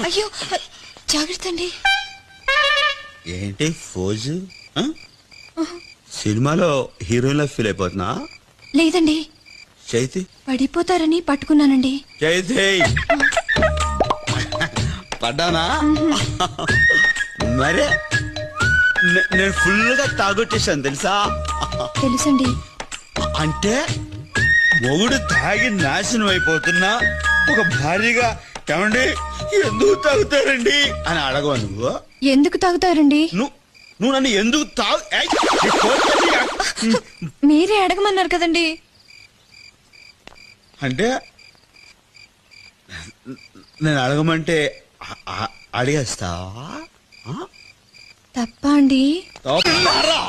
అయ్యో జాగ్రత్త అండి. ఏంటి ఫోజు? సినిమాలో హీరోయిన్ ఫీల్ అయిపోతున్నా? లేదండి, చైతి పడిపోతారని పట్టుకున్నానండి. చైతి పడ్డానా? మరే నేను ఫుల్ గా తాగొట్టేశాను తెలుసా? తెలుసండి. అంటే మొగుడు తాగి నాశనం అయిపోతున్నా ఒక భార్యగా ఏమండి ఎందుకు తాగుతారండి అని అడగవు నువ్వు? ఎందుకు తాగుతారండి? నువ్వు నన్ను ఎందుకు మీరే అడగమన్నారు కదండి. అంటే నేను అడగమంటే అడిగేస్తావా? తప్ప అండి? తప్పరా?